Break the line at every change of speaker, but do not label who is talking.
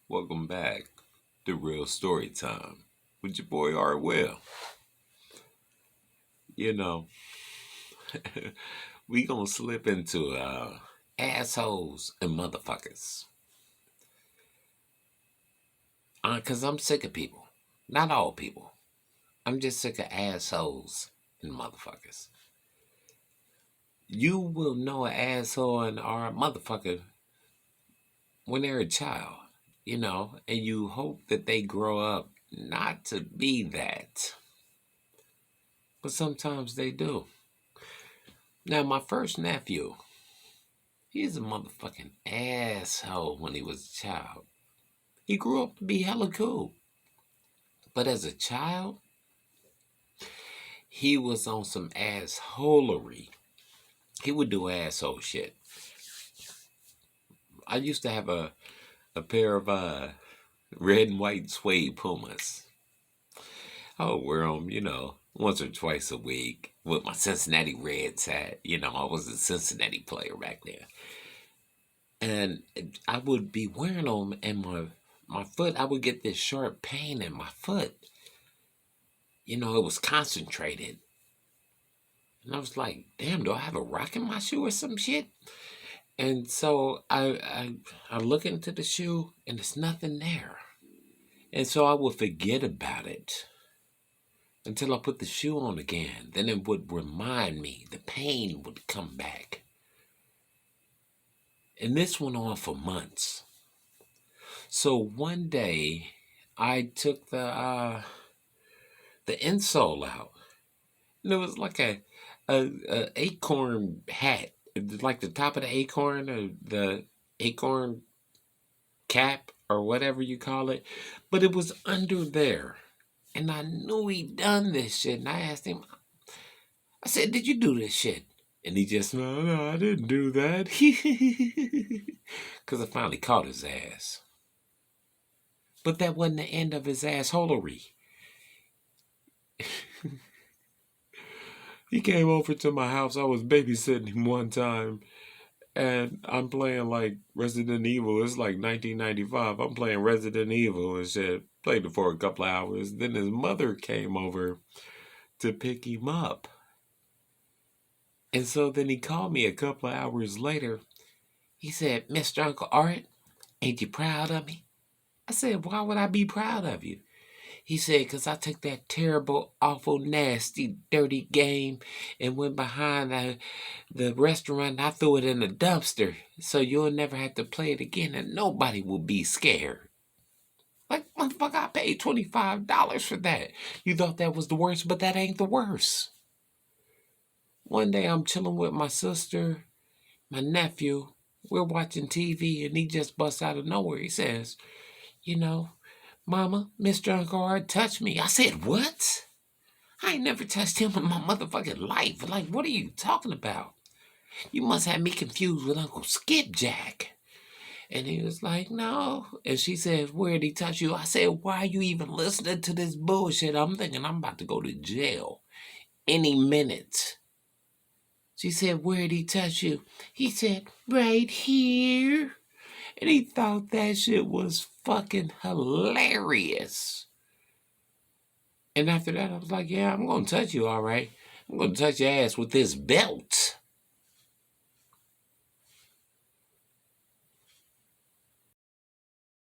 Welcome back to Real Story Time with your boy Art Will. You know, we gonna slip into assholes and motherfuckers. Cause I'm sick of people. Not all people. I'm just sick of assholes and motherfuckers. You will know an asshole and or a motherfucker when they're a child, and you hope that they grow up not to be that. But sometimes they do. Now, my first nephew, he's a motherfucking asshole when he was a child. He grew up to be hella cool. But as a child, he was on some assholery. He would do asshole shit. I used to have a pair of red and white suede Pumas. I would wear them, once or twice a week with my Cincinnati Reds hat. I was a Cincinnati player back then. And I would be wearing them, and my foot, I would get this sharp pain in my foot. It was concentrated. And I was like, damn, do I have a rock in my shoe or some shit? And so I look into the shoe, and there's nothing there. And so I would forget about it until I put the shoe on again. Then it would remind me, the pain would come back. And this went on for months. So one day, I took the insole out, and it was like a acorn hat, like the top of the acorn, or the acorn cap, or whatever you call it, but it was under there, and I knew he'd done this shit. And I asked him, I said, "Did you do this shit?" And he just, no, I didn't do that. Because I finally caught his ass. But that wasn't the end of his assholery. He came over to my house. I was babysitting him one time, and I'm playing like Resident Evil. It's like 1995. I'm playing Resident Evil and shit. Played it for a couple of hours. Then his mother came over to pick him up. And so then he called me a couple of hours later. He said, "Mr. Uncle Art, ain't you proud of me?" I said, "Why would I be proud of you?" He said, "Because I took that terrible, awful, nasty, dirty game and went behind the restaurant. And I threw it in the dumpster so you'll never have to play it again and nobody will be scared." Like, motherfucker, I paid $25 for that. You thought that was the worst, but that ain't the worst. One day I'm chilling with my sister, my nephew. We're watching TV, and he just busts out of nowhere. He says, "Mama, Mr. Uncle Art touched me." I said, "What? I ain't never touched him in my motherfucking life. Like, what are you talking about? You must have me confused with Uncle Skipjack." And he was like, "No." And she said, "Where'd he touch you?" I said, "Why are you even listening to this bullshit? I'm thinking I'm about to go to jail any minute." She said, "Where'd he touch you?" He said, "Right here." And he thought that shit was fucking hilarious. And after that, I was like, "Yeah, I'm going to touch you, all right. I'm going to touch your ass with this belt."